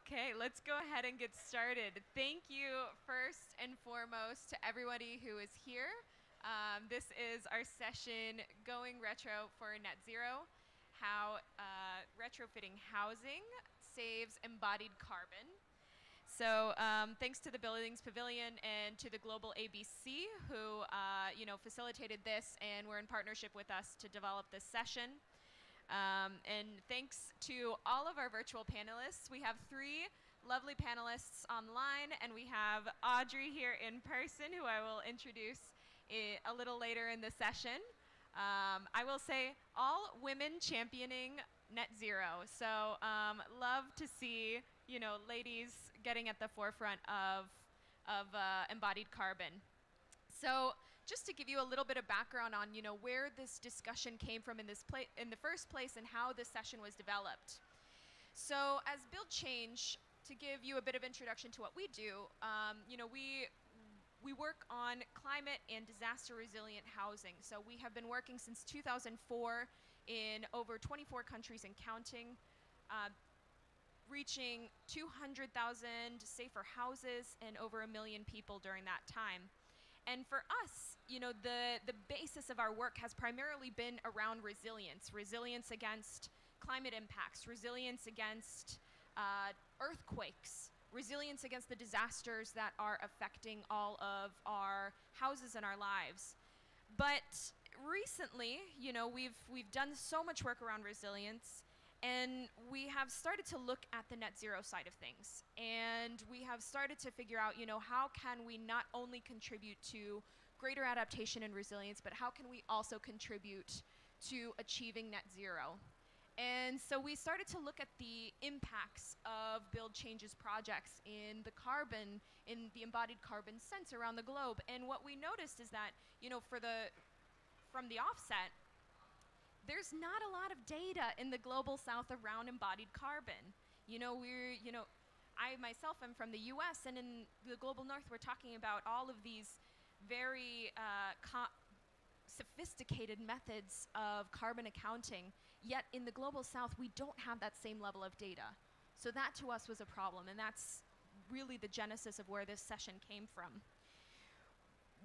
Okay, let's go ahead and get started. Thank you first and foremost to everybody who is here. This is our session, Going Retro for Net Zero, how retrofitting housing saves embodied carbon. So thanks to the Buildings Pavilion and to the Global ABC who facilitated this and were in partnership with us to develop this session. And thanks to all of our virtual panelists. We have 3 lovely panelists online, and we have Audrey here in person, who I will introduce a little later in the session. I will say all women championing net zero. So love to see, ladies getting at the forefront of embodied carbon. So just to give you a little bit of background on, where this discussion came from in the first place and how this session was developed. So as Build Change, to give you a bit of introduction to what we do, we work on climate and disaster resilient housing. So we have been working since 2004 in over 24 countries and counting, reaching 200,000 safer houses and over 1 million people during that time. And for us, the basis of our work has primarily been around resilience against climate impacts, resilience against earthquakes, resilience against the disasters that are affecting all of our houses and our lives. But recently, we've done so much work around resilience, and we have started to look at the net zero side of things. And we have started to figure out, how can we not only contribute to greater adaptation and resilience, but how can we also contribute to achieving net zero? And so we started to look at the impacts of Build Change's projects in the embodied carbon sense around the globe. And what we noticed is that, from the offset, there's not a lot of data in the global south around embodied carbon. I myself am from the US, and in the global north, we're talking about all of these very sophisticated methods of carbon accounting, yet in the global south, we don't have that same level of data. So that to us was a problem, and that's really the genesis of where this session came from.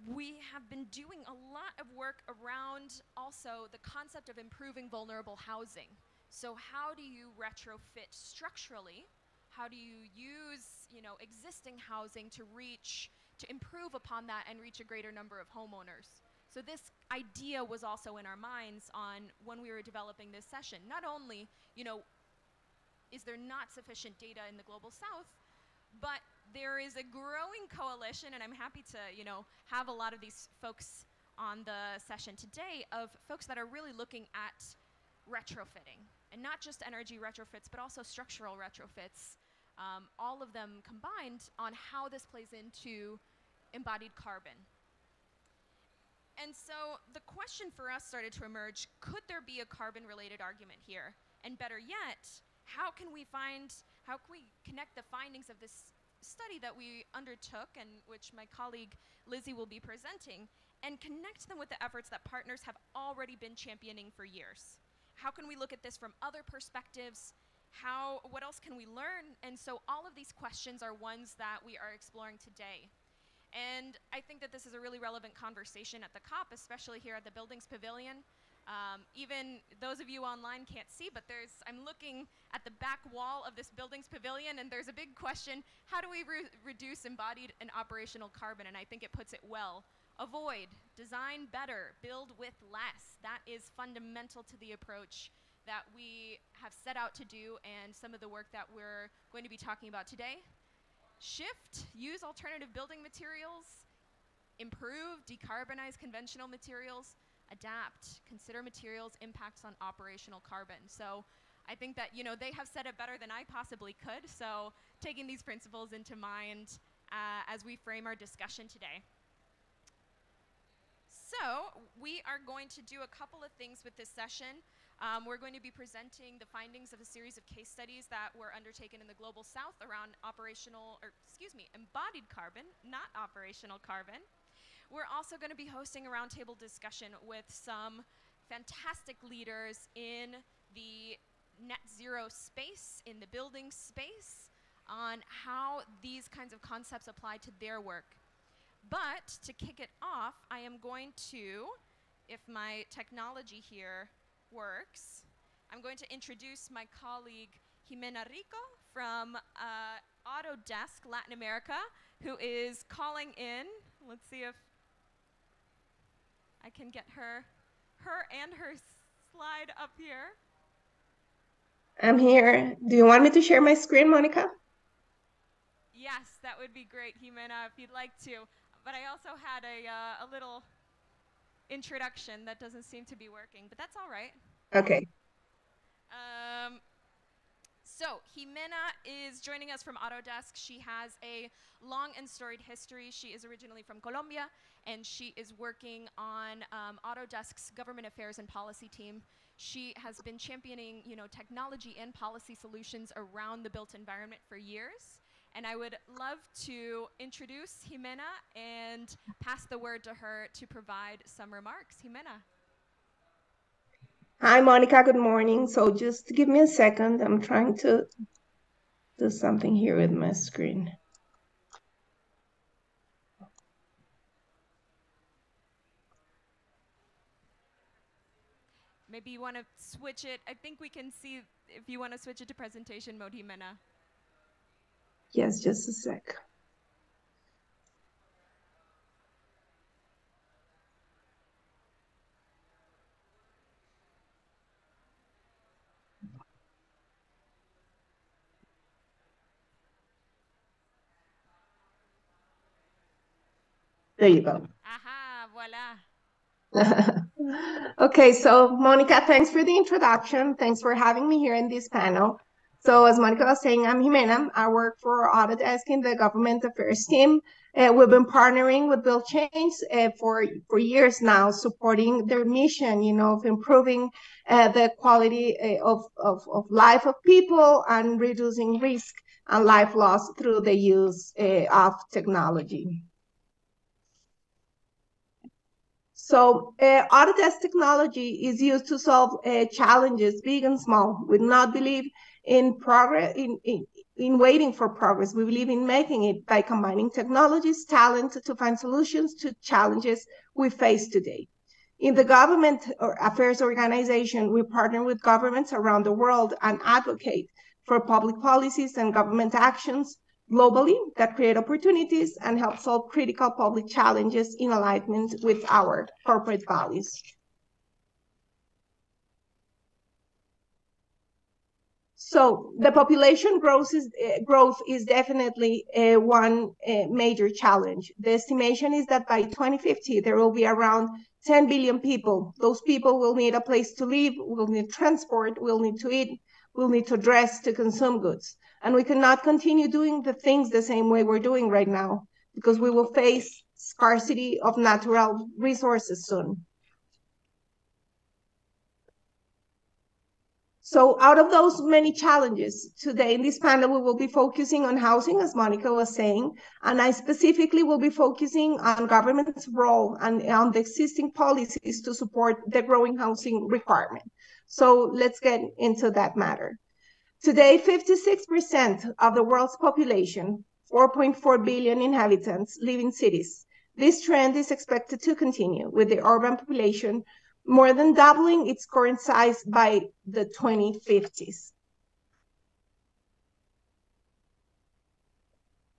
We have been doing a lot of work around also the concept of improving vulnerable housing. So how do you retrofit structurally? How do you use, existing housing to improve upon that and reach a greater number of homeowners? So this idea was also in our minds on when we were developing this session. Not only, is there not sufficient data in the global south, but there is a growing coalition, and I'm happy to, have a lot of these folks on the session today, of folks that are really looking at retrofitting, and not just energy retrofits, but also structural retrofits, all of them combined, on how this plays into embodied carbon. And so the question for us started to emerge: could there be a carbon-related argument here? And better yet, how can we connect the findings of this study that we undertook, and which my colleague Lizzie will be presenting, and connect them with the efforts that partners have already been championing for years? How can we look at this from other perspectives? What else can we learn? And so all of these questions are ones that we are exploring today. And I think that this is a really relevant conversation at the COP, especially here at the Buildings Pavilion. Even those of you online can't see, but I'm looking at the back wall of this Buildings Pavilion, and there's a big question: how do we reduce embodied and operational carbon? And I think it puts it well. Avoid, design better, build with less. That is fundamental to the approach that we have set out to do, and some of the work that we're going to be talking about today. Shift, use alternative building materials, improve, decarbonize conventional materials, adapt, consider materials impacts on operational carbon. So I think that, they have said it better than I possibly could. So taking these principles into mind as we frame our discussion today. So we are going to do a couple of things with this session. We're going to be presenting the findings of a series of case studies that were undertaken in the Global South around embodied carbon, not operational carbon. We're also going to be hosting a roundtable discussion with some fantastic leaders in the net zero space, in the building space, on how these kinds of concepts apply to their work. But to kick it off, I am going to, if my technology here works, I'm going to introduce my colleague Jimena Rico from Autodesk Latin America, who is calling in. Let's see if I can get her and her slide up here. I'm here. Do you want me to share my screen, Monica? Yes, that would be great, Jimena, if you'd like to. But I also had a little introduction that doesn't seem to be working, but that's all right. Okay. So Jimena is joining us from Autodesk. She has a long and storied history. She is originally from Colombia, and she is working on Autodesk's government affairs and policy team. She has been championing, technology and policy solutions around the built environment for years. And I would love to introduce Jimena and pass the word to her to provide some remarks. Jimena. Hi, Monica. Good morning. So just give me a second. I'm trying to do something here with my screen. Maybe you want to switch it. I think we can see if you want to switch it to presentation mode, Jimena. Yes, just a sec. There you go. Aha, voila. Okay, so Monica, thanks for the introduction. Thanks for having me here in this panel. So as Monica was saying, I'm Jimena. I work for Autodesk in the government affairs team. We've been partnering with Build Change for years now, supporting their mission, of improving the quality of life of people and reducing risk and life loss through the use of technology. So Autodesk technology is used to solve challenges, big and small. We do not believe in progress, in waiting for progress. We believe in making it by combining technologies, talent to find solutions to challenges we face today. In the government affairs organization, we partner with governments around the world and advocate for public policies and government actions globally that create opportunities and help solve critical public challenges in alignment with our corporate values. So the population growth is definitely one major challenge. The estimation is that by 2050, there will be around 10 billion people. Those people will need a place to live, will need transport, will need to eat, will need to dress, to consume goods. And we cannot continue doing the things the same way we're doing right now, because we will face scarcity of natural resources soon. So out of those many challenges, today in this panel, we will be focusing on housing, as Monica was saying, and I specifically will be focusing on government's role and on the existing policies to support the growing housing requirement. So let's get into that matter. Today, 56% of the world's population, 4.4 billion inhabitants, live in cities. This trend is expected to continue, with the urban population more than doubling its current size by the 2050s.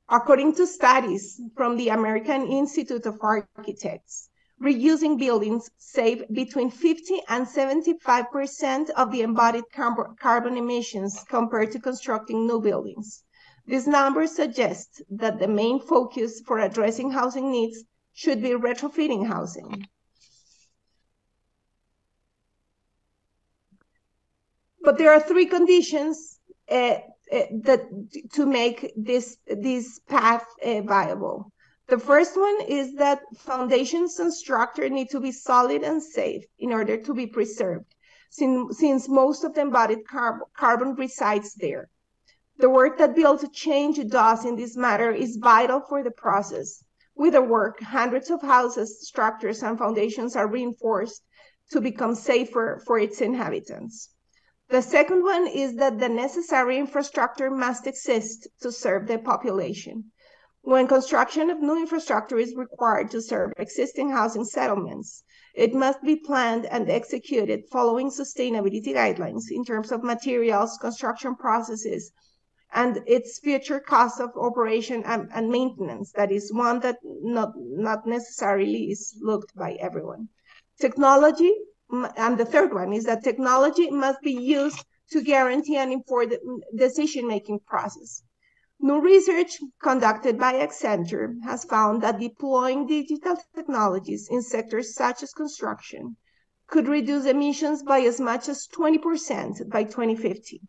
According to studies from the American Institute of Architects, reusing buildings save between 50 and 75% of the embodied carbon emissions compared to constructing new buildings. These numbers suggest that the main focus for addressing housing needs should be retrofitting housing. But there are three conditions to make this path viable. The first one is that foundations and structure need to be solid and safe in order to be preserved, since most of the embodied carbon resides there. The work that Build Change does in this matter is vital for the process. With the work, hundreds of houses, structures, and foundations are reinforced to become safer for its inhabitants. The second one is that the necessary infrastructure must exist to serve the population. When construction of new infrastructure is required to serve existing housing settlements, it must be planned and executed following sustainability guidelines in terms of materials, construction processes, and its future cost of operation and maintenance. That is one that not necessarily is looked by everyone. Technology, and the third one is that technology must be used to guarantee an informed decision-making process. New research conducted by Accenture has found that deploying digital technologies in sectors such as construction could reduce emissions by as much as 20% by 2050.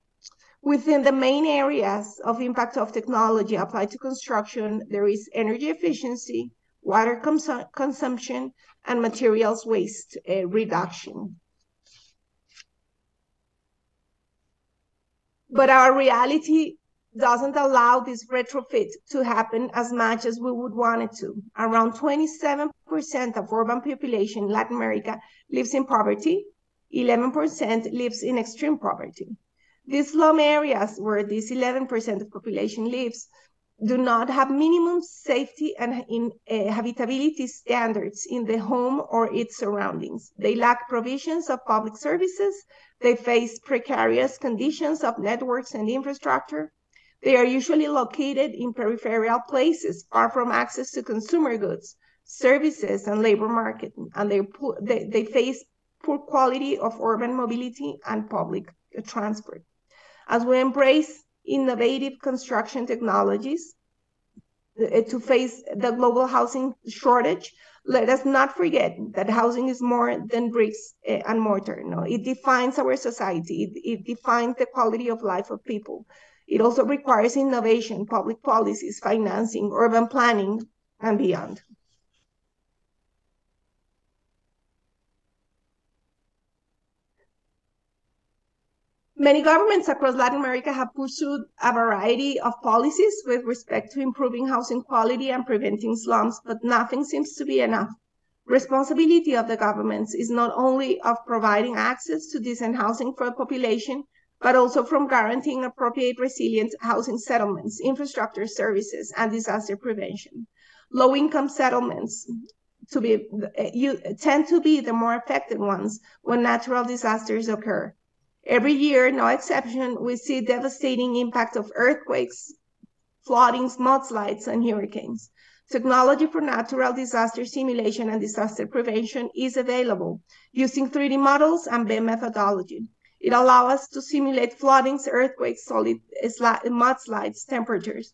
Within the main areas of impact of technology applied to construction, there is energy efficiency, water consumption, and materials waste reduction. But our reality doesn't allow this retrofit to happen as much as we would want it to. Around 27% of urban population in Latin America lives in poverty, 11% lives in extreme poverty. These slum areas where this 11% of population lives do not have minimum safety and habitability standards in the home or its surroundings. They lack provisions of public services. They face precarious conditions of networks and infrastructure. They are usually located in peripheral places, far from access to consumer goods, services, and labor market, and they face poor quality of urban mobility and public transport. As we embrace innovative construction technologies to face the global housing shortage, let us not forget that housing is more than bricks and mortar. No, it defines our society. It defines the quality of life of people. It also requires innovation, public policies, financing, urban planning, and beyond. Many governments across Latin America have pursued a variety of policies with respect to improving housing quality and preventing slums, but nothing seems to be enough. Responsibility of the governments is not only of providing access to decent housing for the population, but also from guaranteeing appropriate resilient housing settlements, infrastructure services, and disaster prevention. Low-income settlements tend to be the more affected ones when natural disasters occur. Every year, no exception, we see devastating impact of earthquakes, floodings, mudslides, and hurricanes. Technology for natural disaster simulation and disaster prevention is available using 3D models and BIM methodology. It allows us to simulate floodings, earthquakes, mudslides, temperatures.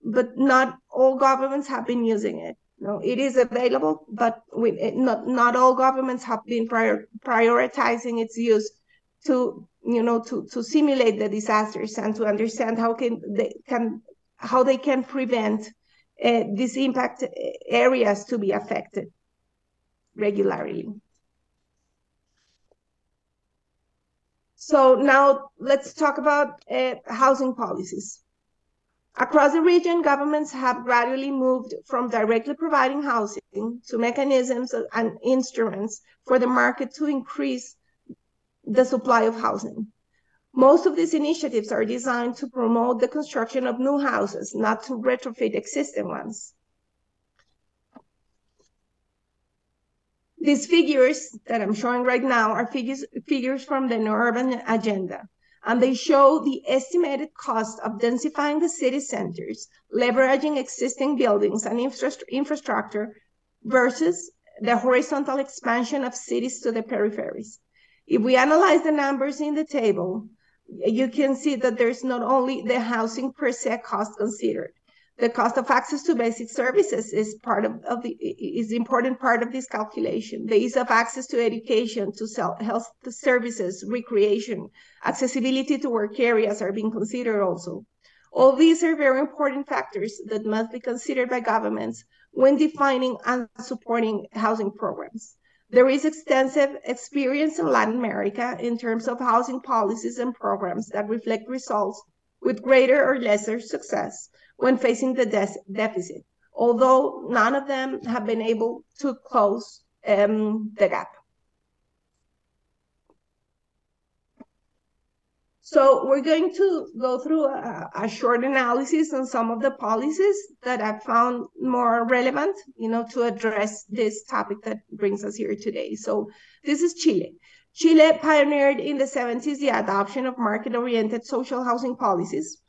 But not all governments have been using it. No, it is available, but not all governments have been prioritizing its use to simulate the disasters and to understand how they can prevent these impact areas to be affected regularly. So now let's talk about housing policies. Across the region, governments have gradually moved from directly providing housing to mechanisms and instruments for the market to increase the supply of housing. Most of these initiatives are designed to promote the construction of new houses, not to retrofit existing ones. These figures that I'm showing right now are figures from the New Urban Agenda, and they show the estimated cost of densifying the city centers, leveraging existing buildings and infrastructure versus the horizontal expansion of cities to the peripheries. If we analyze the numbers in the table, you can see that there's not only the housing per se cost considered. The cost of access to basic services is important part of this calculation. The ease of access to education, to health services, recreation, accessibility to work areas are being considered also. All these are very important factors that must be considered by governments when defining and supporting housing programs. There is extensive experience in Latin America in terms of housing policies and programs that reflect results with greater or lesser success when facing the deficit, although none of them have been able to close the gap. So we're going to go through a short analysis on some of the policies that I found more relevant, to address this topic that brings us here today. So this is Chile. Chile pioneered in the 70s the adoption of market-oriented social housing policies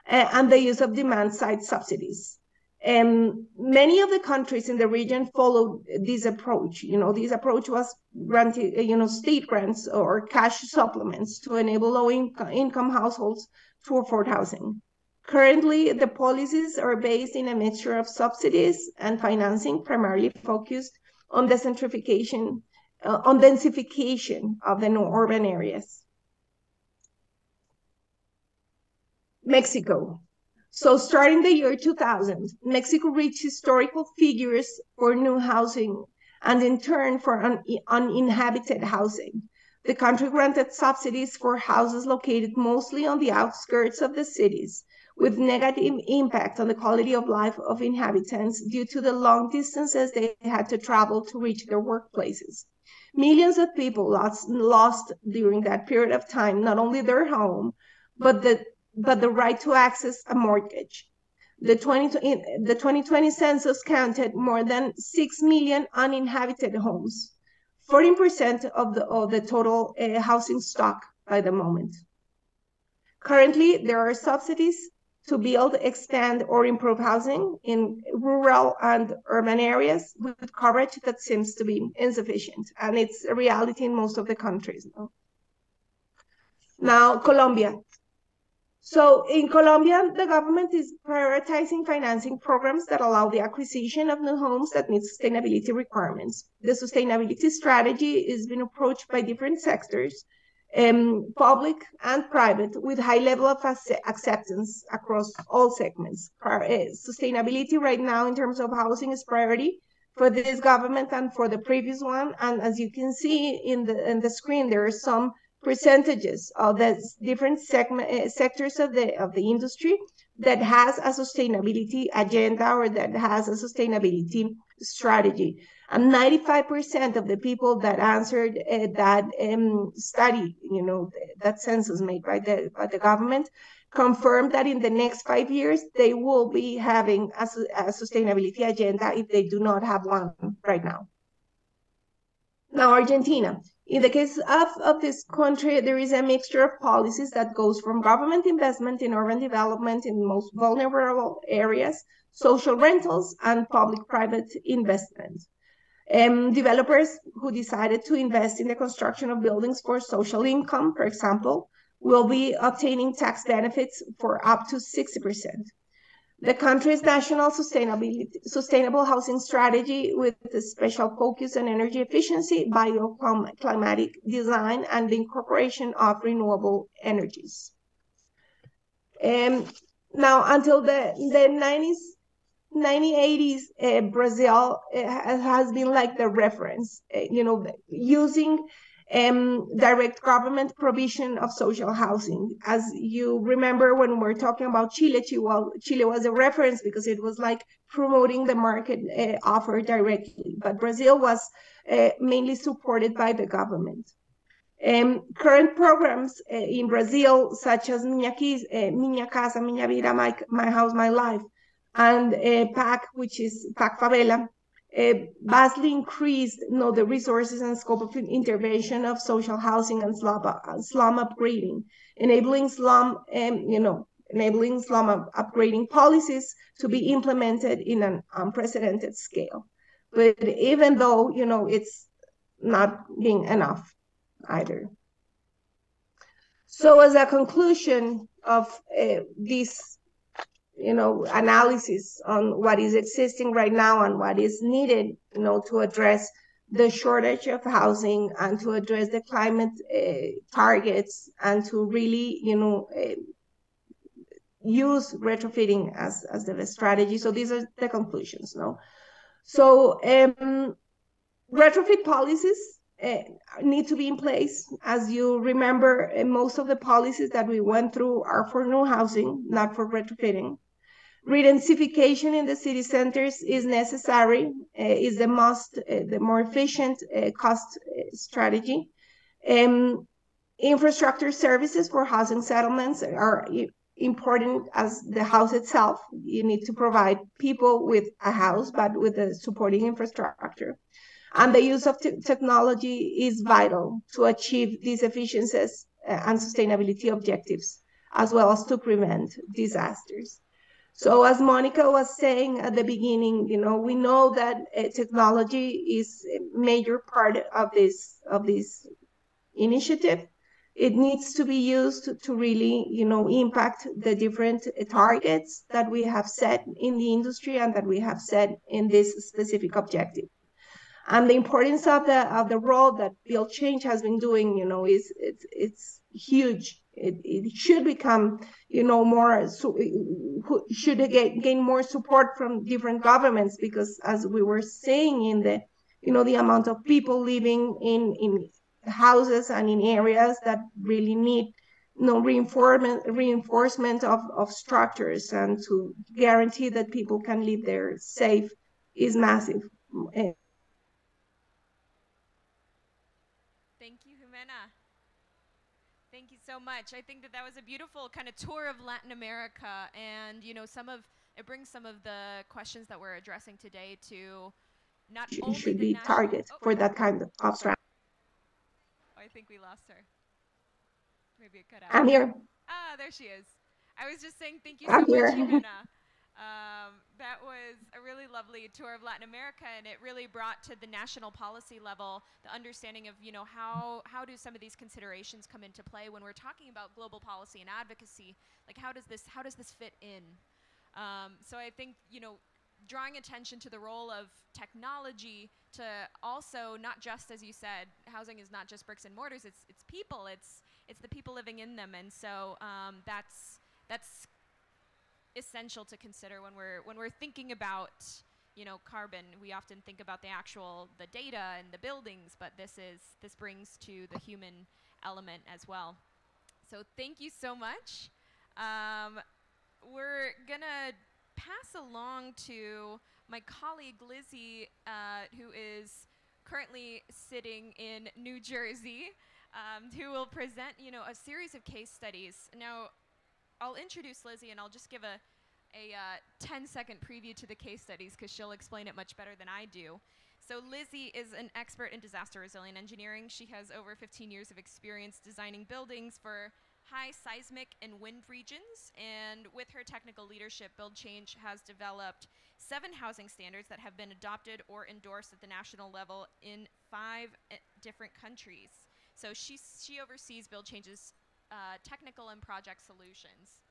and the use of demand-side subsidies. Many of the countries in the region followed this approach. This approach was granted, state grants or cash supplements to enable low-income households to afford housing. Currently, the policies are based in a mixture of subsidies and financing, primarily focused on densification of the urban areas. Mexico. So starting the year 2000, Mexico reached historical figures for new housing and in turn for uninhabited housing. The country granted subsidies for houses located mostly on the outskirts of the cities, with negative impact on the quality of life of inhabitants due to the long distances they had to travel to reach their workplaces. Millions of people lost during that period of time not only their home, but the right to access a mortgage. The 2020 census counted more than 6 million uninhabited homes, 14% of the total housing stock by the moment. Currently, there are subsidies to build, expand, or improve housing in rural and urban areas with coverage that seems to be insufficient, and it's a reality in most of the countries. Now, Colombia. So in Colombia, the government is prioritizing financing programs that allow the acquisition of new homes that meet sustainability requirements. The sustainability strategy is being approached by different sectors, public and private, with high level of acceptance across all segments. Sustainability right now in terms of housing is priority for this government and for the previous one. And as you can see in the screen, there are some percentages of the different sectors of the industry that has a sustainability agenda or that has a sustainability strategy. And 95% of the people that answered that study, that census made by the government, confirmed that in the next 5 years, they will be having a sustainability agenda if they do not have one right now. Now, Argentina. In the case of this country, there is a mixture of policies that goes from government investment in urban development in the most vulnerable areas, social rentals, and public-private investment. Developers who decided to invest in the construction of buildings for social income, for example, will be obtaining tax benefits for up to 60%. The country's national sustainable housing strategy with a special focus on energy efficiency, bioclimatic design, and the incorporation of renewable energies. Now, until the 1980s, Brazil has been like the reference, using direct government provision of social housing. As you remember, when we're talking about Chile was a reference because it was like promoting the market offer directly, but Brazil was mainly supported by the government. Current programs in Brazil, such as Minha Casa, Minha Vida, My House, My Life, and PAC, which is PAC Favela, vastly increased the resources and scope of intervention of social housing and slum upgrading, enabling slum upgrading policies to be implemented in an unprecedented scale. But even though, it's not being enough either. So as a conclusion of this analysis on what is existing right now and what is needed, to address the shortage of housing and to address the climate targets and to really, use retrofitting as the best strategy. So these are the conclusions, So retrofit policies need to be in place. As you remember, most of the policies that we went through are for new housing, not for retrofitting. Redensification in the city centers is necessary, is the more efficient cost strategy. Infrastructure services for housing settlements are important as the house itself. You need to provide people with a house, but with a supporting infrastructure. And the use of technology is vital to achieve these efficiencies and sustainability objectives, as well as to prevent disasters. So as Monica was saying at the beginning, we know that technology is a major part of this initiative. It needs to be used to really, impact the different targets that we have set in the industry and that we have set in this specific objective. And the importance of the role that Build Change has been doing, is it's huge. It should become, more, should gain more support from different governments, because as we were saying, in the amount of people living in houses and in areas that really need reinforcement of structures, and to guarantee that people can live there safe is massive. Thank you, Jimena. Thank you so much. I think that was a beautiful kind of tour of Latin America, and it brings some of the questions that we're addressing today to not only should the be national. targets for that kind of strategy. Oh, I think we lost her. Maybe it cut out. I'm here. There she is. I was just saying thank you I'm so much, here. Jimena. That was a really lovely tour of Latin America, and it really brought to the national policy level the understanding of how do some of these considerations come into play when we're talking about global policy and advocacy. Like how does this fit in? So I think drawing attention to the role of technology to also, not just, as you said, housing is not just bricks and mortars, it's people, it's the people living in them, and so that's essential to consider when we're thinking about carbon. We often think about the data and the buildings, but this brings to the human element as well. So thank you so much. We're gonna pass along to my colleague Lizzie, who is currently sitting in New Jersey, who will present, a series of case studies. Now, I'll introduce Lizzie, and I'll just give a 10-second preview to the case studies, because she'll explain it much better than I do. So Lizzie is an expert in disaster resilient engineering. She has over 15 years of experience designing buildings for high seismic and wind regions, and with her technical leadership, Build Change has developed 7 housing standards that have been adopted or endorsed at the national level in 5 different countries. So she oversees Build Change's technical and project solutions.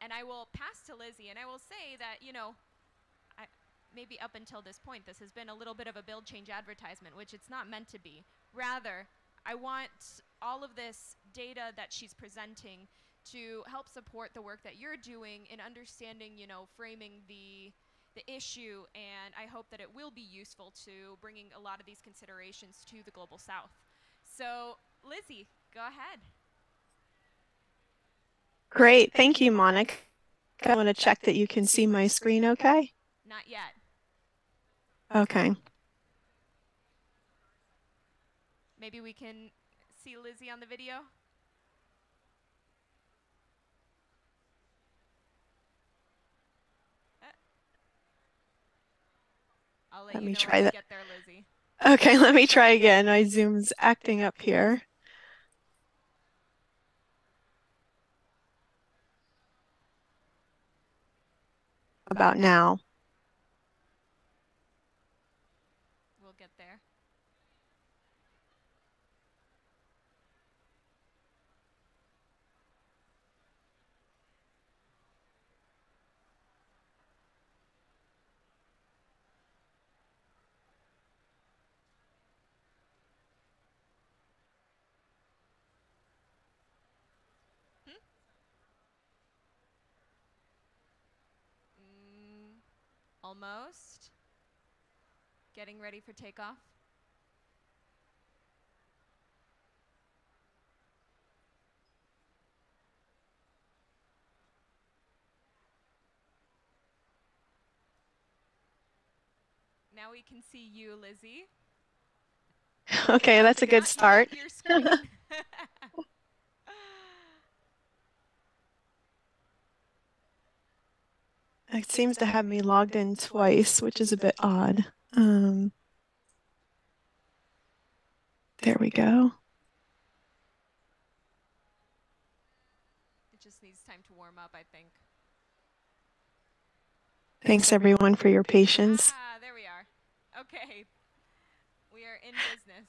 And I will pass to Lizzie, and I will say that, maybe up until this point, this has been a little bit of a Build Change advertisement, which it's not meant to be. Rather, I want all of this data that she's presenting to help support the work that you're doing in understanding, framing the issue, and I hope that it will be useful to bringing a lot of these considerations to the Global South. So, Lizzie, go ahead. Great. Thank you, Monica. I want to check that you can see my screen okay? Not yet. Okay. Maybe we can see Lizzie on the video? I'll let you know when you get there, Lizzie. Okay, let me try again. My Zoom's acting up here. About now. We'll get there. Almost. Getting ready for takeoff. Now we can see you, Lizzie. Okay, that's a good start. Not your screen. It seems to have me logged in twice, which is a bit odd. There we go. It just needs time to warm up, I think. Thanks everyone for your patience. Ah, there we are. Okay. We are in business.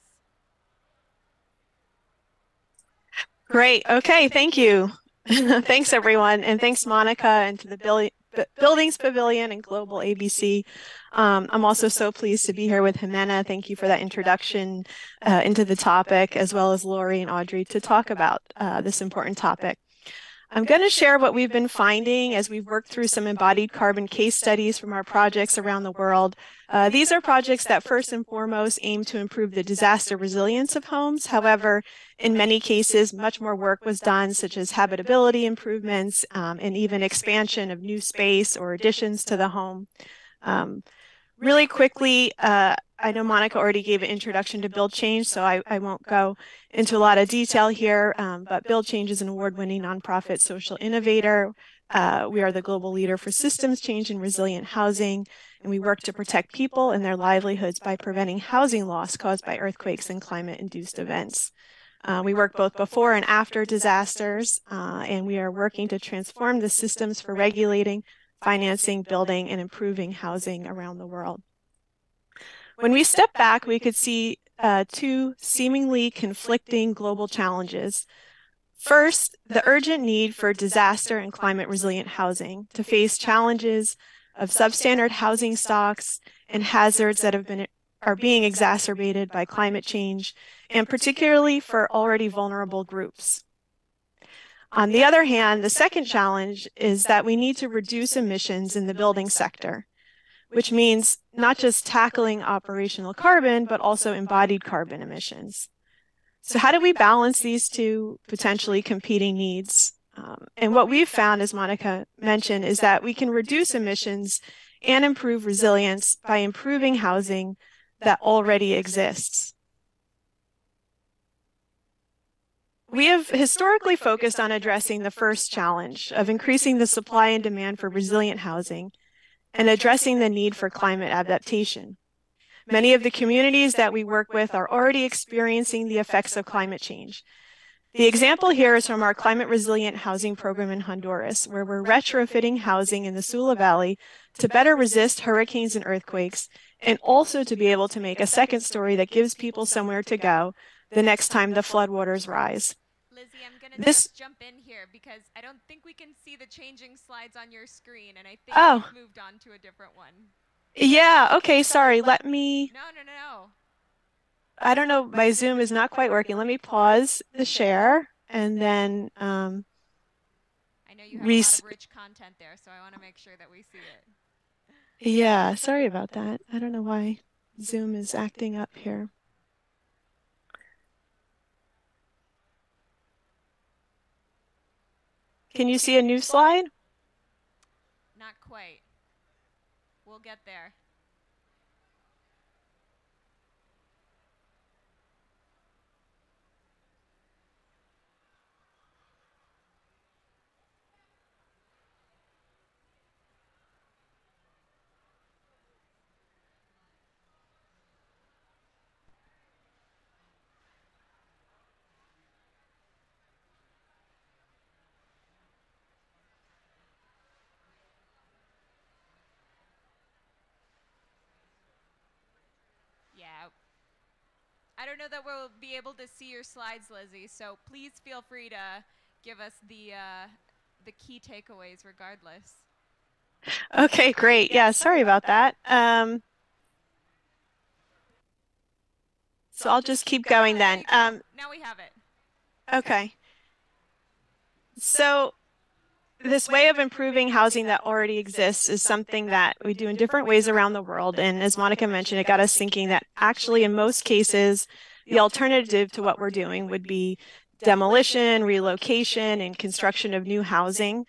Great. Okay, thank you. Thanks everyone, and thanks Monica and to the Buildings Pavilion and Global ABC. I'm also so pleased to be here with Jimena. Thank you for that introduction into the topic, as well as Lori and Audrey to talk about this important topic. I'm going to share what we've been finding as we've worked through some embodied carbon case studies from our projects around the world. These are projects that first and foremost aim to improve the disaster resilience of homes. However, in many cases, much more work was done, such as habitability improvements and even expansion of new space or additions to the home. Really quickly, I know Monica already gave an introduction to Build Change, so I won't go into a lot of detail here, but Build Change is an award-winning nonprofit social innovator. We are the global leader for systems change and resilient housing, and we work to protect people and their livelihoods by preventing housing loss caused by earthquakes and climate-induced events. We work both before and after disasters, and we are working to transform the systems for regulating, financing, building, and improving housing around the world. When we step back, we could see two seemingly conflicting global challenges. First, the urgent need for disaster and climate resilient housing to face challenges of substandard housing stocks and hazards that are being exacerbated by climate change, and particularly for already vulnerable groups. On the other hand, the second challenge is that we need to reduce emissions in the building sector, which means not just tackling operational carbon, but also embodied carbon emissions. So how do we balance these two potentially competing needs? And what we've found, as Monica mentioned, is that we can reduce emissions and improve resilience by improving housing that already exists. We have historically focused on addressing the first challenge of increasing the supply and demand for resilient housing and addressing the need for climate adaptation. Many of the communities that we work with are already experiencing the effects of climate change. The example here is from our climate resilient housing program in Honduras, where we're retrofitting housing in the Sula Valley to better resist hurricanes and earthquakes, and also to be able to make a second story that gives people somewhere to go the next time the floodwaters rise. Lizzie, I'm going to just jump in here because I don't think we can see the changing slides on your screen, and I think you've moved on to a different one. Yeah, okay, sorry, let me... No. I don't know, my Zoom is not quite working. Let me pause the share, and then... I know you have a lot of rich content there, so I want to make sure that we see it. Yeah, sorry about that. I don't know why Zoom is acting up here. Can you see a new slide? Not quite. We'll get there. Yeah. I don't know that we'll be able to see your slides, Lizzie, so please feel free to give us the key takeaways regardless. Okay, great. Yeah, sorry about that. So I'll just keep going then. Now we have it. Okay. So this way of improving housing that already exists is something that we do in different ways around the world. And as Monica mentioned, it got us thinking that actually in most cases, the alternative to what we're doing would be demolition, relocation, and construction of new housing.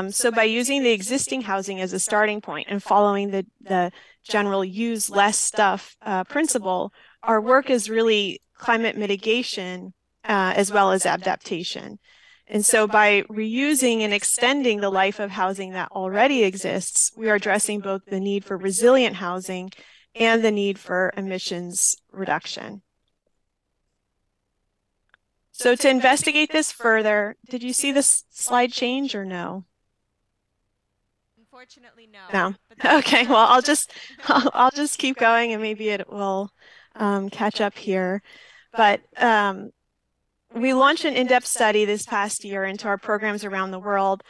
So by using the existing housing as a starting point and following the general use less stuff principle, our work is really climate mitigation as well as adaptation. And so by reusing and extending the life of housing that already exists, we are addressing both the need for resilient housing and the need for emissions reduction. So to investigate this further, did you see this slide change or no? Unfortunately, no. No. Okay. Well, I'll just keep going, and maybe it will catch up here. But we launched an in-depth study this past year into our programs around the world.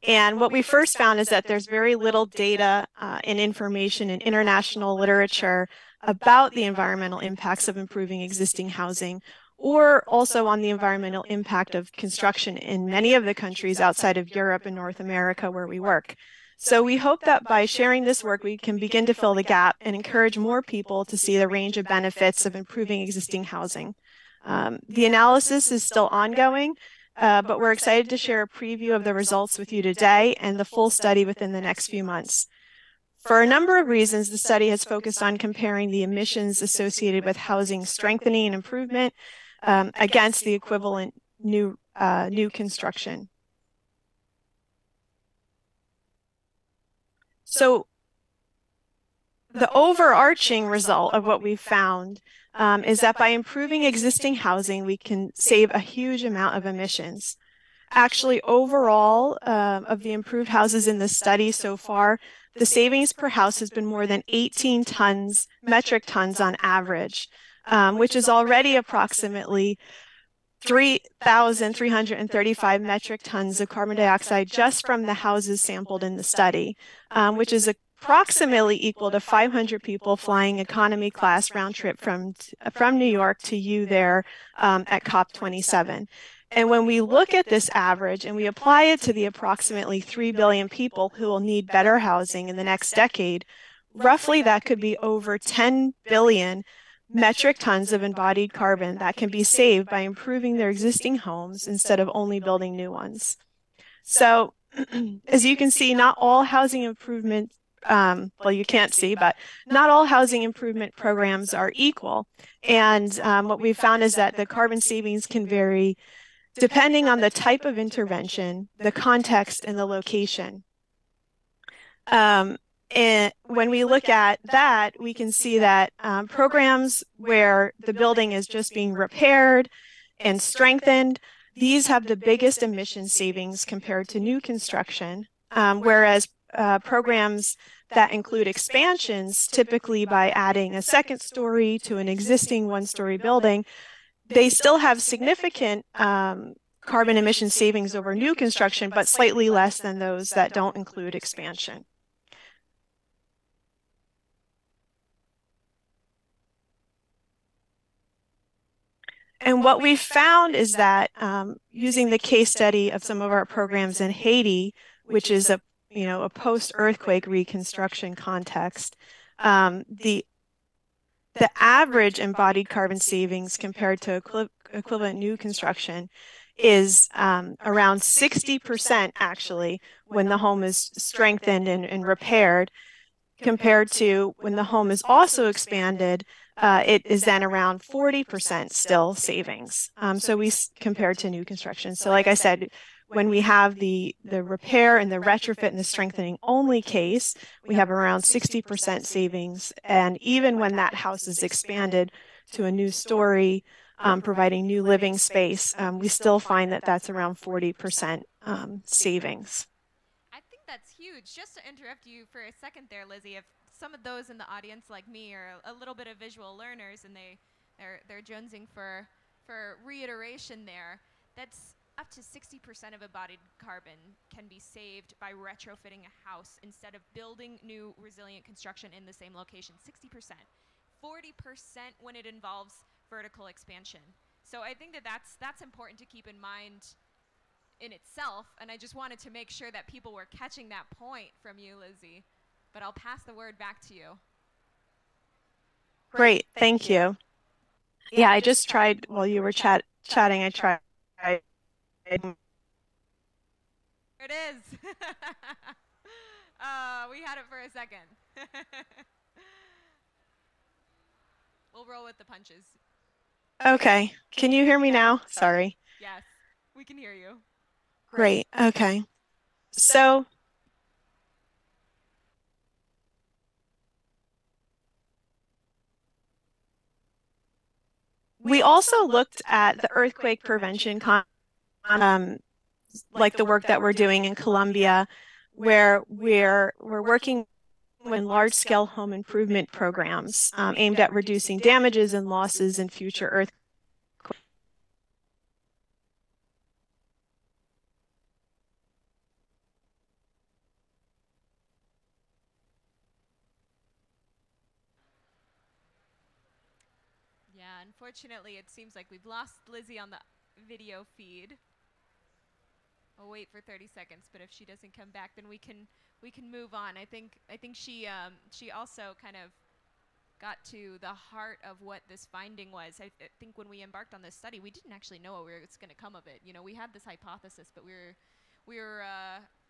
And what we first found is that there's very little data and information in international literature about the environmental impacts of improving existing housing, or also on the environmental impact of construction in many of the countries outside of Europe and North America where we work. So we hope that by sharing this work, we can begin to fill the gap and encourage more people to see the range of benefits of improving existing housing. The analysis is still ongoing, but we're excited to share a preview of the results with you today and the full study within the next few months. For a number of reasons, the study has focused on comparing the emissions associated with housing strengthening and improvement against the equivalent new construction. So the overarching result of what we've found is that by improving existing housing, we can save a huge amount of emissions. Actually, overall, of the improved houses in the study so far, the savings per house has been more than 18 metric tons on average, which is already approximately 3,335 metric tons of carbon dioxide just from the houses sampled in the study, which is approximately equal to 500 people flying economy class round trip from New York to you there at COP27. And when we look at this average and we apply it to the approximately 3 billion people who will need better housing in the next decade, roughly that could be over 10 billion metric tons of embodied carbon that can be saved by improving their existing homes instead of only building new ones. So as you can see, not all housing improvement, well, you can't see, but not all housing improvement programs are equal. And what we've found is that the carbon savings can vary depending on the type of intervention, the context, and the location. And when we look at that, we can see that programs where the building is just being repaired and strengthened, these have the biggest emission savings compared to new construction, whereas programs that include expansions, typically by adding a second story to an existing one-story building, they still have significant carbon emission savings over new construction, but slightly less than those that don't include expansion. And what we found is that using the case study of some of our programs in Haiti, which is a post-earthquake reconstruction context, the average embodied carbon savings compared to equivalent new construction is around 60% actually when the home is strengthened and repaired, compared to when the home is also expanded, it is then around 40% still savings. So we compared to new construction. So like I said, when we have the repair and the retrofit and the strengthening only case, we have around 60% savings. And even when that house is expanded to a new story, providing new living space, we still find that that's around 40% savings. I think that's huge. Just to interrupt you for a second there, Lizzie, if some of those in the audience like me are a little bit of visual learners and they're jonesing for reiteration there, that's up to 60% of embodied carbon can be saved by retrofitting a house instead of building new resilient construction in the same location. 60%. 40% when it involves vertical expansion. So I think that's important to keep in mind in itself, and I just wanted to make sure that people were catching that point from you, Lizzie. But I'll pass the word back to you. Great, thank you. Yeah, I just tried while you were chatting. I tried. There it is. We had it for a second. We'll roll with the punches. Okay. Can you hear me now? Sorry. Yes, we can hear you. Great. Okay. So we also looked at the earthquake prevention, like the work that we're doing in Colombia, where we're working in large-scale home improvement programs aimed at reducing damages and losses in future earthquakes. Yeah, unfortunately, it seems like we've lost Lizzie on the video feed. I'll wait for 30 seconds, but if she doesn't come back, then we can move on. I think she also kind of got to the heart of what this finding was. I think when we embarked on this study, we didn't actually know what was going to come of it. You know, we had this hypothesis, but we were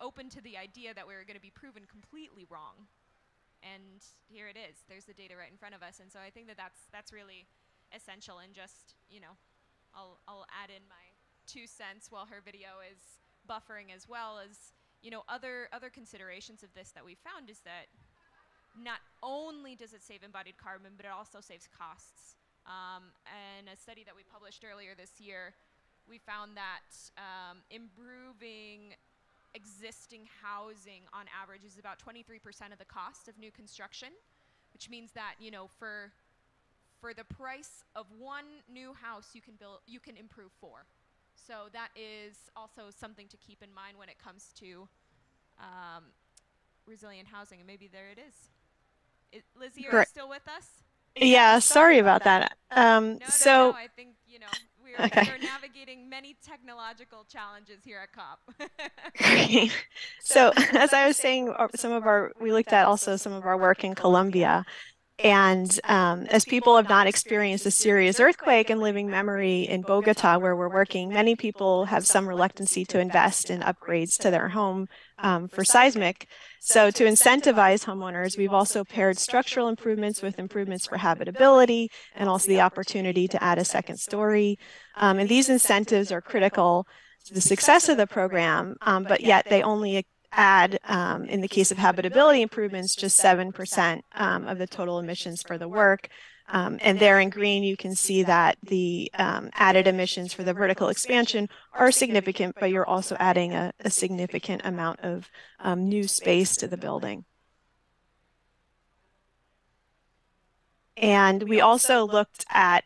open to the idea that we were going to be proven completely wrong. And here it is. There's the data right in front of us. And so I think that's really essential. And just, you know, I'll add in my 2 cents while her video is buffering, as well as, you know, other considerations of this that we found is that not only does it save embodied carbon, but it also saves costs. And a study that we published earlier this year, we found that improving existing housing on average is about 23% of the cost of new construction, which means that, you know, for the price of one new house, you can improve 4. So that is also something to keep in mind when it comes to resilient housing. And maybe there it is. Lizzie, are you still with us? Yeah, sorry about that. No, I think, you know, we're navigating many technological challenges here at COP. Great. So as I was saying, we looked at also some of our work in Colombia. And as people have not experienced a serious earthquake in living memory in Bogota, where we're working, many people have some reluctancy to invest in upgrades to their home for seismic. So to incentivize homeowners, we've also paired structural improvements with improvements for habitability and also the opportunity to add a second story. And these incentives are critical to the success of the program, but yet they only add, in the case of habitability improvements, just 7% of the total emissions for the work. And there in green, you can see that the added emissions for the vertical expansion are significant, but you're also adding a significant amount of new space to the building. And we also looked at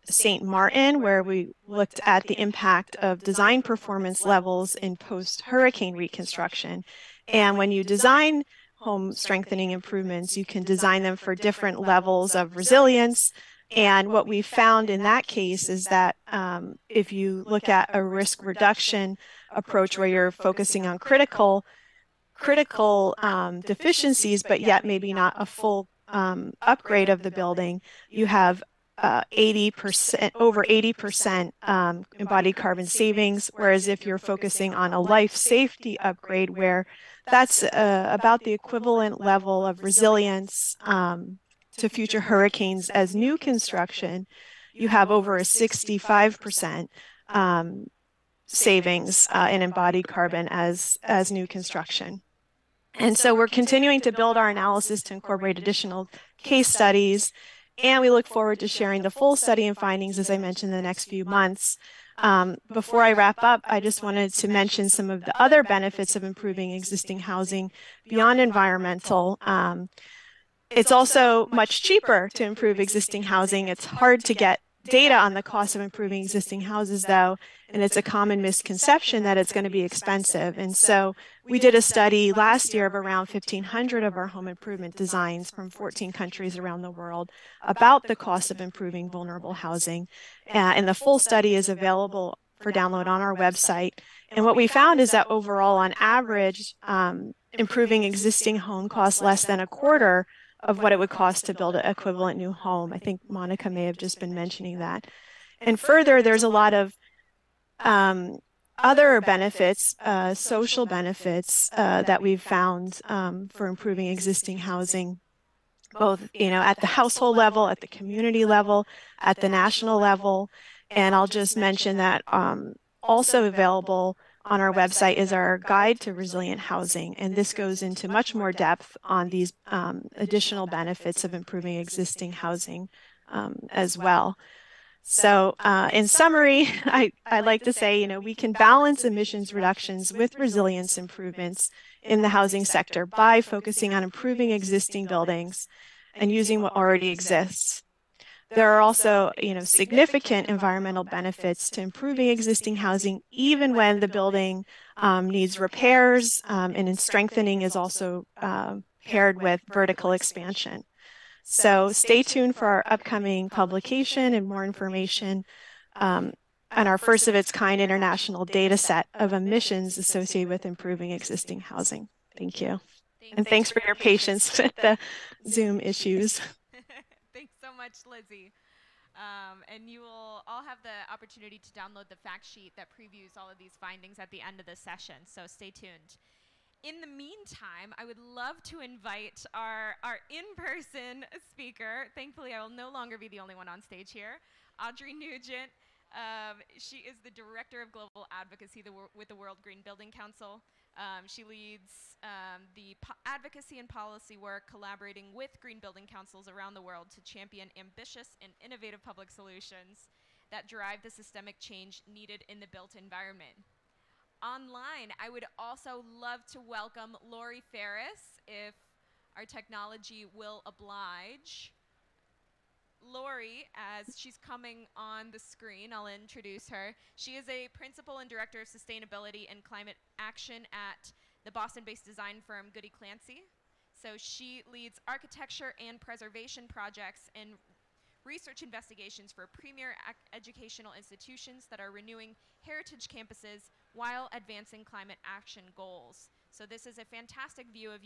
St. Martin, where we looked at the impact of design performance levels in post-hurricane reconstruction. And when you design home strengthening improvements, you can design them for different levels of resilience. And what we found in that case is that if you look at a risk reduction approach where you're focusing on critical deficiencies, but yet maybe not a full upgrade of the building, you have 80%, over 80% embodied carbon savings, whereas if you're focusing on a life safety upgrade, where that's about the equivalent level of resilience to future hurricanes as new construction, you have over a 65% savings in embodied carbon as new construction. And so we're continuing to build our analysis to incorporate additional case studies, and we look forward to sharing the full study and findings, as I mentioned, in the next few months. Before I wrap up, I just wanted to mention some of the other benefits of improving existing housing beyond environmental. It's also much cheaper to improve existing housing. It's hard to get data on the cost of improving existing houses, though, and it's a common misconception that it's going to be expensive. And so we did a study last year of around 1,500 of our home improvement designs from 14 countries around the world about the cost of improving vulnerable housing. And the full study is available for download on our website. And what we found is that overall, on average, improving existing home costs less than a quarter of what it would cost to build an equivalent new home. I think Monica may have just been mentioning that. And further, there's a lot of other benefits, social benefits that we've found for improving existing housing. both, at the household level, at the community level, at the national level. And I'll just mention that also available on our website is our guide to resilient housing. And this goes into much more depth on these additional benefits of improving existing housing as well. So in summary, I like to say, we can balance emissions reductions with resilience improvements in the housing sector by focusing on improving existing buildings and using what already exists. There are also, significant environmental benefits to improving existing housing, even when the building needs repairs, and in strengthening is also paired with vertical expansion. So stay tuned for our upcoming publication and more information on our first of its kind international data set of emissions associated with improving existing housing. Thank you. And thanks for your patience with the Zoom issues. Thanks so much, Lizzie. And you will all have the opportunity to download the fact sheet that previews all of these findings at the end of the session, so stay tuned. In the meantime, I would love to invite our in-person speaker. Thankfully, I will no longer be the only one on stage here. Audrey Nugent. She is the Director of Global Advocacy with the World Green Building Council. She leads the advocacy and policy work collaborating with green building councils around the world to champion ambitious and innovative public solutions that drive the systemic change needed in the built environment. Online, I would also love to welcome Lori Ferris, if our technology will oblige. Lori, as she's coming on the screen, I'll introduce her. She is a principal and director of sustainability and climate action at the Boston-based design firm Goody Clancy. So she leads architecture and preservation projects and research investigations for premier educational institutions that are renewing heritage campuses while advancing climate action goals. So this is a fantastic view of,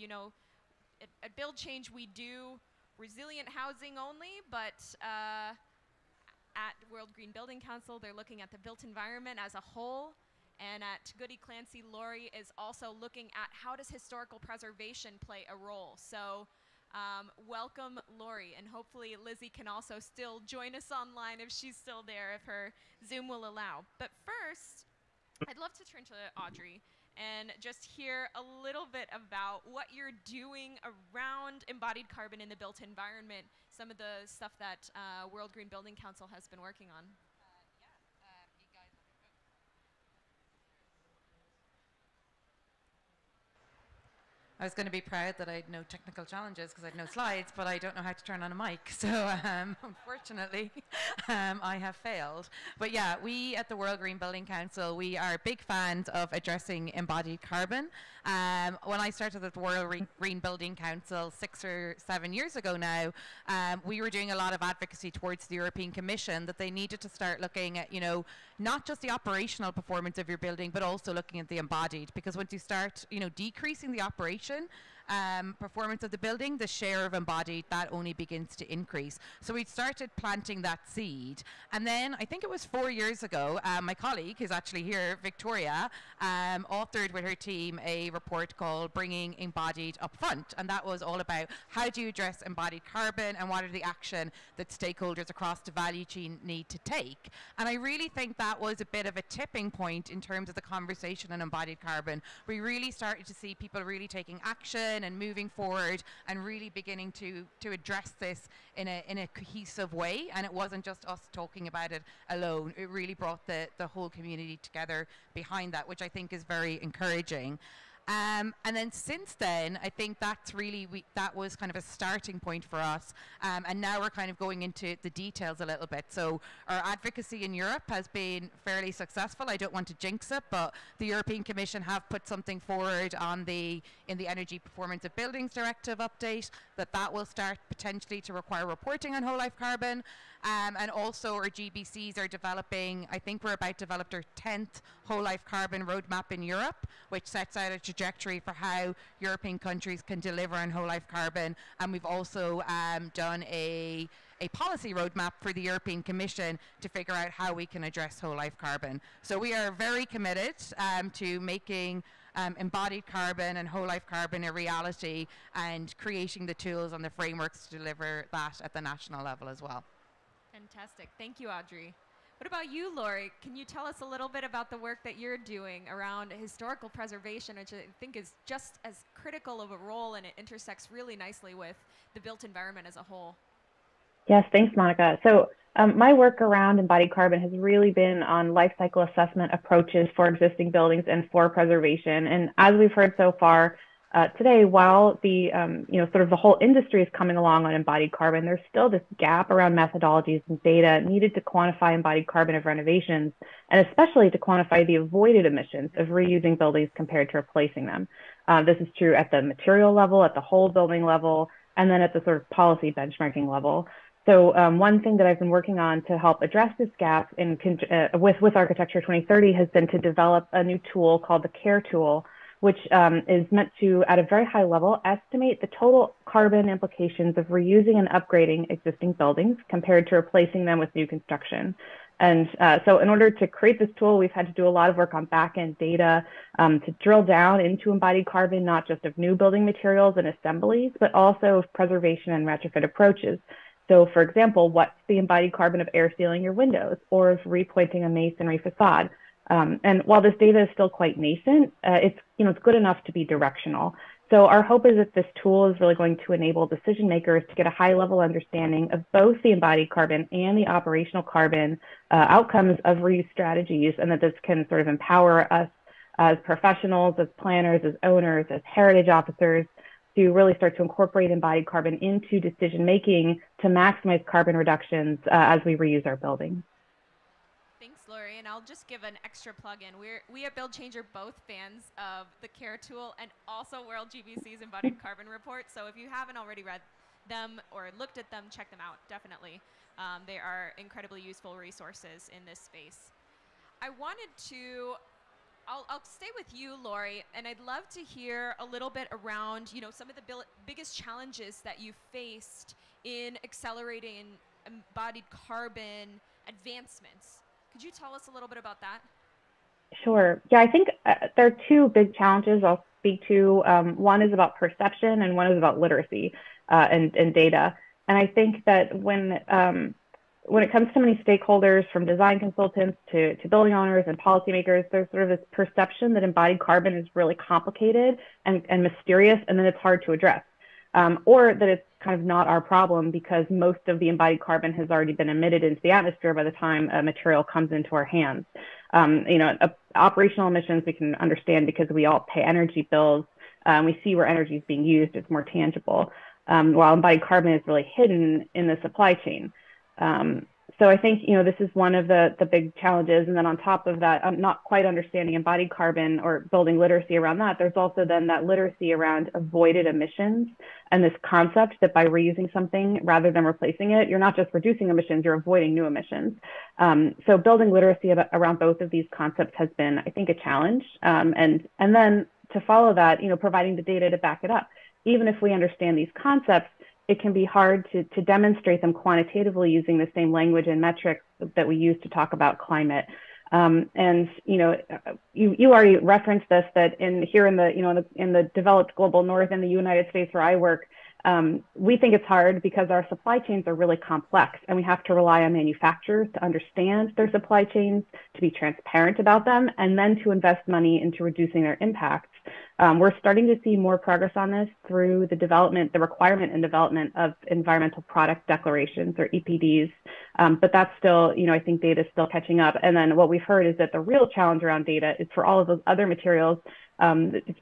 at Build Change we do resilient housing only, but at World Green Building Council, they're looking at the built environment as a whole. And at Goody Clancy, Lori is also looking at how does historical preservation play a role. So welcome, Lori, and hopefully Lizzie can also still join us online if she's still there, if her Zoom will allow. But first, I'd love to turn to Audrey and just hear a little bit about what you're doing around embodied carbon in the built environment, some of the stuff that World Green Building Council has been working on. I was going to be proud that I had no technical challenges because I had no slides, but I don't know how to turn on a mic. So unfortunately, I have failed. But yeah, we at the World Green Building Council, we are big fans of addressing embodied carbon. When I started at the World Green Building Council 6 or 7 years ago now, we were doing a lot of advocacy towards the European Commission that they needed to start looking at, not just the operational performance of your building, but also looking at the embodied. Because once you start, decreasing the operation performance of the building, the share of embodied, that only begins to increase. So we started planting that seed. And then I think it was 4 years ago, my colleague, who's actually here, Victoria, authored with her team a report called Bringing Embodied Up Front. And that was all about how do you address embodied carbon and what are the action that stakeholders across the value chain need to take. And I really think that was a bit of a tipping point in terms of the conversation on embodied carbon. We really started to see people really taking action and moving forward and really beginning to address this in a cohesive way. And it wasn't just us talking about it alone. It really brought the whole community together behind that, which I think is very encouraging. And then since then, I think that's really, that was kind of a starting point for us. And now we're kind of going into the details a little bit. So our advocacy in Europe has been fairly successful. I don't want to jinx it, but the European Commission have put something forward on in the Energy Performance of Buildings Directive update, that will start potentially to require reporting on whole life carbon. And also our GBCs are developing, I think we're about to develop our 10th whole life carbon roadmap in Europe, which sets out a trajectory for how European countries can deliver on whole life carbon. And we've also done a a policy roadmap for the European Commission to figure out how we can address whole life carbon. So we are very committed to making embodied carbon and whole life carbon a reality, and creating the tools and the frameworks to deliver that at the national level as well. Fantastic. Thank you, Audrey. What about you, Lori? Can you tell us a little bit about the work that you're doing around historical preservation, which I think is just as critical of a role, and it intersects really nicely with the built environment as a whole? Yes, thanks, Monica. So my work around embodied carbon has really been on life cycle assessment approaches for existing buildings and for preservation. And as we've heard so far today, while the sort of the whole industry is coming along on embodied carbon, there's still this gap around methodologies and data needed to quantify embodied carbon of renovations, and especially to quantify the avoided emissions of reusing buildings compared to replacing them. This is true at the material level, at the whole building level, and then at the sort of policy benchmarking level. So one thing that I've been working on to help address this gap with Architecture 2030 has been to develop a new tool called the CARE tool, which is meant to, at a very high level, estimate the total carbon implications of reusing and upgrading existing buildings compared to replacing them with new construction. And so in order to create this tool, we've had to do a lot of work on back-end data to drill down into embodied carbon, not just of new building materials and assemblies, but also of preservation and retrofit approaches. So, for example, what's the embodied carbon of air sealing your windows or of repointing a masonry facade? And while this data is still quite nascent, it's good enough to be directional. So our hope is that this tool is really going to enable decision makers to get a high-level understanding of both the embodied carbon and the operational carbon outcomes of reuse strategies, and that this can sort of empower us as professionals, as planners, as owners, as heritage officers, to really start to incorporate embodied carbon into decision-making to maximize carbon reductions as we reuse our buildings. Thanks, Lori, and I'll just give an extra plug-in. We at Build Change are both fans of the CARE tool and also World GBC's Embodied Carbon Report, so if you haven't already read them or looked at them, check them out, definitely. They are incredibly useful resources in this space. I wanted to I'll stay with you, Lori, and I'd love to hear a little bit around, some of the biggest challenges that you faced in accelerating embodied carbon advancements. Could you tell us a little bit about that? Sure. Yeah, I think there are two big challenges I'll speak to. One is about perception, and one is about literacy and data. And I think that when it comes to many stakeholders, from design consultants to building owners and policymakers, there's sort of this perception that embodied carbon is really complicated and mysterious, and then it's hard to address. Or that it's kind of not our problem because most of the embodied carbon has already been emitted into the atmosphere by the time a material comes into our hands. Operational emissions we can understand because we all pay energy bills. We see where energy is being used. It's more tangible. While embodied carbon is really hidden in the supply chain. So I think, this is one of the big challenges. And then on top of that, I'm not quite understanding embodied carbon or building literacy around that. There's also then that literacy around avoided emissions and this concept that by reusing something rather than replacing it, you're not just reducing emissions, you're avoiding new emissions. So building literacy around both of these concepts has been, I think, a challenge. And then to follow that, providing the data to back it up. Even if we understand these concepts, it can be hard to demonstrate them quantitatively using the same language and metrics that we use to talk about climate. And you already referenced this, that in the developed global north in the United States where I work, we think it's hard because our supply chains are really complex, and we have to rely on manufacturers to understand their supply chains, to be transparent about them, and then to invest money into reducing their impacts. We're starting to see more progress on this through the requirement and development of environmental product declarations, or EPDs. But that's still, I think data is still catching up. And then what we've heard is that the real challenge around data is for all of those other materials,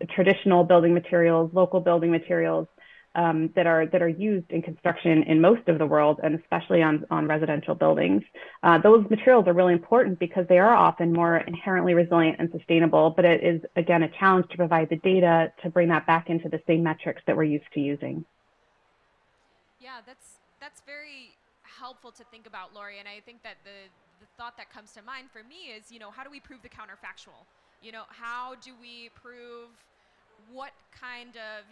traditional building materials, local building materials, that are used in construction in most of the world, and especially on residential buildings. Those materials are really important because they are often more inherently resilient and sustainable, but it is, again, a challenge to provide the data to bring that back into the same metrics that we're used to using. Yeah, that's very helpful to think about, Lori, and I think that the thought that comes to mind for me is, how do we prove the counterfactual? How do we prove what kind of,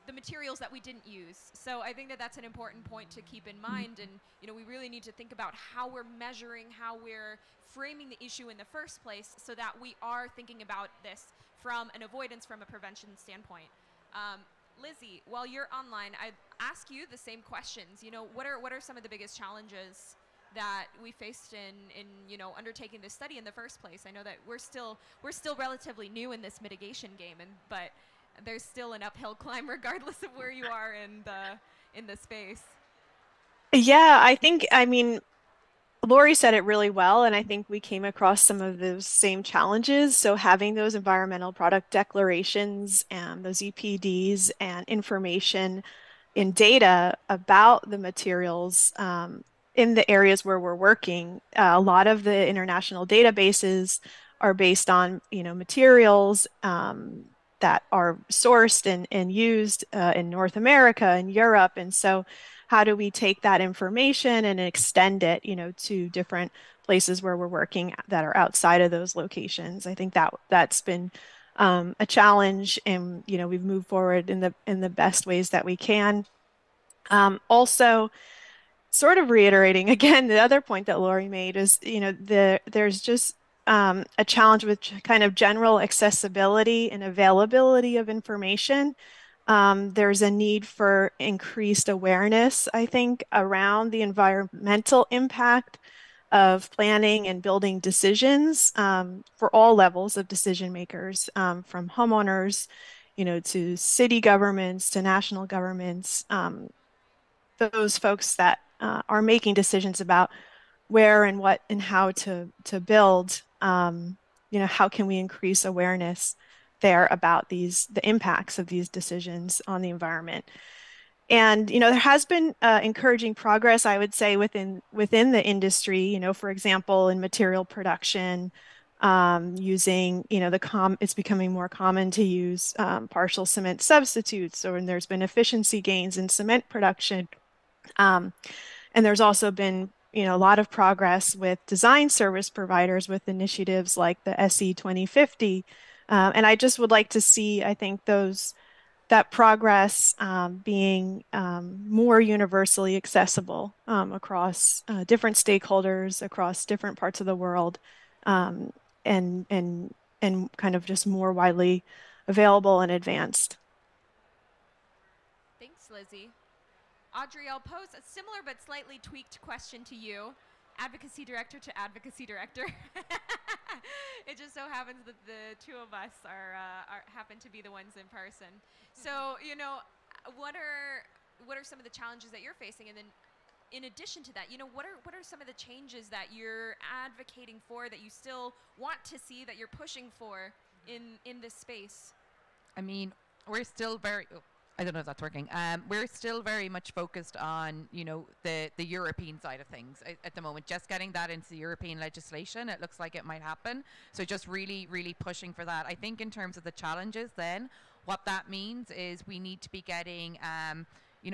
the the materials that we didn't use. So I think that that's an important point to keep in mind, and we really need to think about how we're measuring, how we're framing the issue in the first place, so that we are thinking about this from an avoidance, from a prevention standpoint. Lizzie, while you're online, I'd ask you the same questions. What are some of the biggest challenges that we faced in undertaking this study in the first place? I know that we're still relatively new in this mitigation game, but there's still an uphill climb regardless of where you are in the space. Yeah, I mean, Lori said it really well, and I think we came across some of those same challenges. So having those environmental product declarations and those EPDs and information in data about the materials in the areas where we're working, a lot of the international databases are based on materials that are sourced and used in North America and Europe, and so how do we take that information and extend it, to different places where we're working that are outside of those locations? I think that's been a challenge, and we've moved forward in the best ways that we can. Also, sort of reiterating again the other point that Lori made is, there's just a challenge with kind of general accessibility and availability of information. There's a need for increased awareness, I think, around the environmental impact of planning and building decisions for all levels of decision makers, from homeowners, to city governments, to national governments, those folks that are making decisions about where and what and how to build. How can we increase awareness there about the impacts of these decisions on the environment? And there has been encouraging progress, I would say, within the industry. For example, in material production, using it's becoming more common to use partial cement substitutes, or there's been efficiency gains in cement production. And there's also been a lot of progress with design service providers with initiatives like the SE 2050. And I just would like to see, I think, that progress being more universally accessible across different stakeholders, across different parts of the world, and kind of just more widely available and advanced. Thanks, Lizzie. Audrey, I'll pose a similar but slightly tweaked question to you, advocacy director to advocacy director. It just so happens that the two of us happen to be the ones in person. So, what are some of the challenges that you're facing, and then in addition to that, what are some of the changes that you're advocating for, that you still want to see, that you're pushing for in this space? I mean, we're still very. I don't know if that's working. We're still very much focused on, the European side of things at the moment. Just getting that into the European legislation, it looks like it might happen. So just really, really pushing for that. I think in terms of the challenges then, what that means is we need to be getting,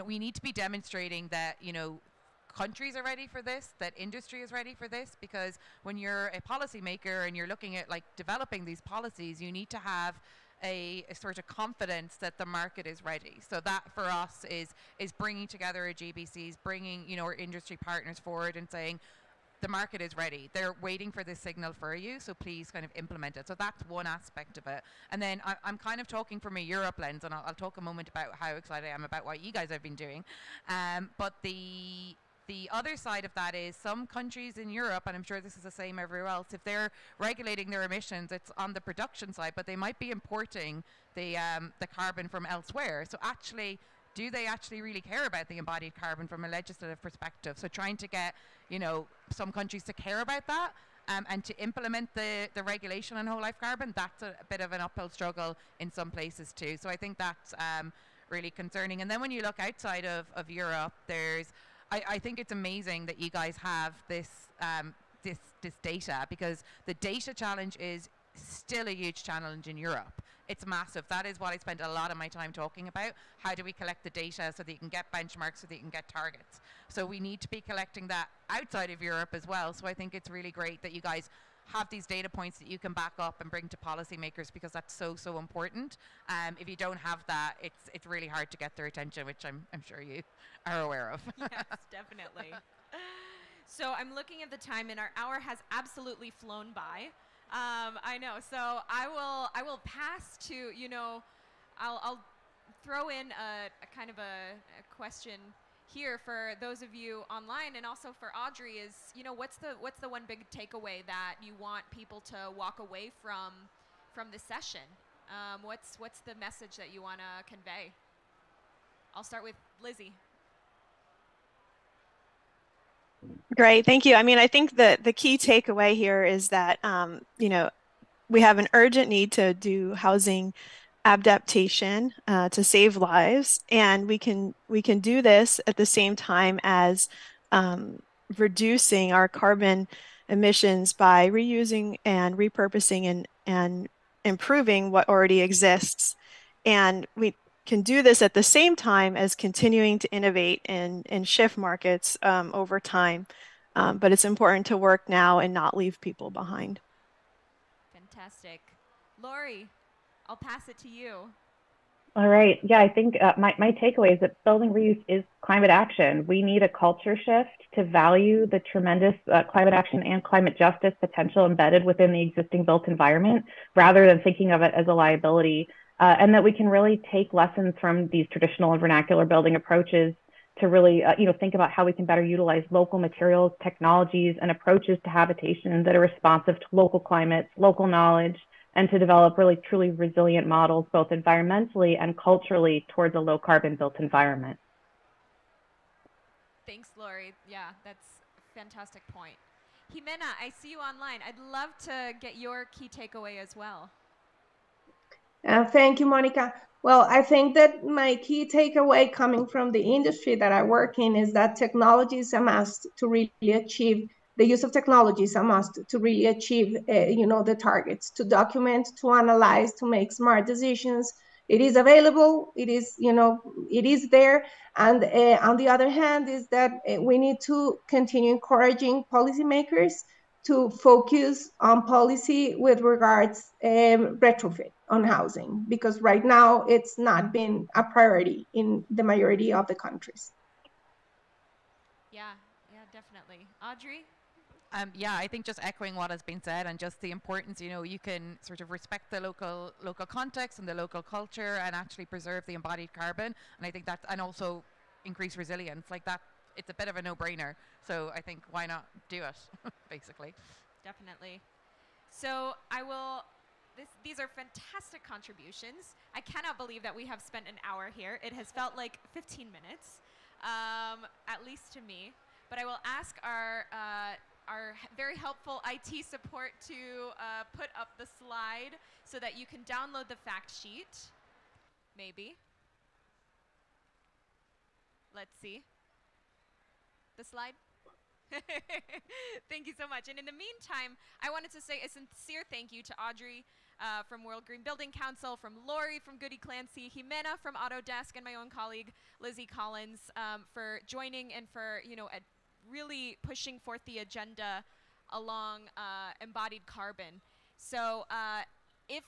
we need to be demonstrating that, countries are ready for this, that industry is ready for this, because when you're a policymaker and you're looking at developing these policies, you need to have a sort of confidence that the market is ready. So that for us is bringing together our GBCs, bringing our industry partners forward and saying the market is ready. They're waiting for this signal for you, so please kind of implement it. So that's one aspect of it. And then I'm kind of talking from a Europe lens, and I'll talk a moment about how excited I am about what you guys have been doing. But the other side of that is some countries in Europe, and I'm sure this is the same everywhere else, if they're regulating their emissions, it's on the production side, but they might be importing the carbon from elsewhere. So actually, do they actually really care about the embodied carbon from a legislative perspective? So trying to get, some countries to care about that and to implement the regulation on whole life carbon, that's a bit of an uphill struggle in some places too. So I think that's really concerning. And then when you look outside of Europe, I think it's amazing that you guys have this data, because the data challenge is still a huge challenge in Europe. It's massive. That is what I spent a lot of my time talking about. How do we collect the data so that you can get benchmarks, so that you can get targets? So we need to be collecting that outside of Europe as well. So I think it's really great that you guys have these data points that you can back up and bring to policymakers, because that's so important. If you don't have that, it's really hard to get their attention, which I'm sure you are aware of. Yes, definitely. So I'm looking at the time, and our hour has absolutely flown by. I know. So I will pass to, you know, I'll throw in a kind of a question here for those of you online, and also for Audrey, is, you know, what's the one big takeaway that you want people to walk away from this session? What's the message that you want to convey? I'll start with Lizzie. Great, thank you. I mean, I think the key takeaway here is that, you know, we have an urgent need to do housing adaptation to save lives, and we can do this at the same time as reducing our carbon emissions by reusing and repurposing and improving what already exists. And we can do this at the same time as continuing to innovate and shift markets over time. But it's important to work now and not leave people behind. Fantastic. Lori, I'll pass it to you. All right. Yeah, I think my takeaway is that building reuse is climate action. We need a culture shift to value the tremendous climate action and climate justice potential embedded within the existing built environment, rather than thinking of it as a liability, and that we can really take lessons from these traditional and vernacular building approaches to really think about how we can better utilize local materials, technologies, and approaches to habitation that are responsive to local climates, local knowledge, and to develop really truly resilient models, both environmentally and culturally, towards a low carbon built environment. Thanks, Lori. Yeah, that's a fantastic point. Jimena, I see you online. I'd love to get your key takeaway as well. Thank you, Monica. Well, I think that my key takeaway coming from the industry that I work in is that technology is a must to really achieve, the use of technology is a must to really achieve, the targets, to document, to analyze, to make smart decisions. It is available, it is, it is there. And on the other hand is that we need to continue encouraging policymakers to focus on policy with regards retrofit on housing, because right now it's not been a priority in the majority of the countries. Yeah, definitely. Audrey? Yeah, I think just echoing what has been said, and just the importance, you can sort of respect the local context and the local culture, and actually preserve the embodied carbon. And I think that, and also increase resilience, like that. It's a bit of a no-brainer. So I think, why not do it, basically. Definitely. So these are fantastic contributions. I cannot believe that we have spent an hour here. It has felt like 15 minutes, at least to me. But I will ask our very helpful IT support to put up the slide so that you can download the fact sheet. Maybe. Let's see. The slide? Thank you so much. And in the meantime, I wanted to say a sincere thank you to Audrey from World Green Building Council, from Lori from Goody Clancy, Jimena from Autodesk, and my own colleague Lizzie Collins for joining and for really pushing forth the agenda along embodied carbon. So if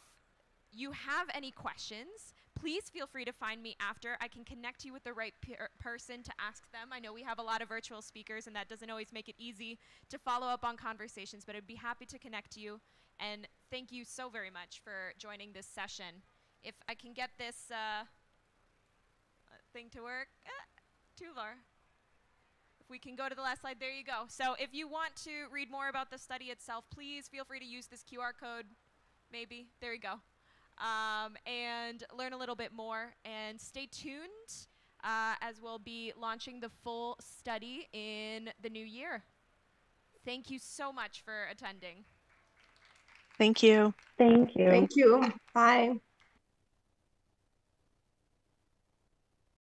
you have any questions, please feel free to find me after. I can connect you with the right person to ask them. I know we have a lot of virtual speakers, and that doesn't always make it easy to follow up on conversations, but I'd be happy to connect you. And thank you so very much for joining this session. If I can get this thing to work, Tuvar. If we can go to the last slide, there you go. So if you want to read more about the study itself, please feel free to use this QR code. Maybe, there you go. And learn a little bit more, and stay tuned as we'll be launching the full study in the new year. Thank you so much for attending. Thank you. Thank you. Thank you. Bye.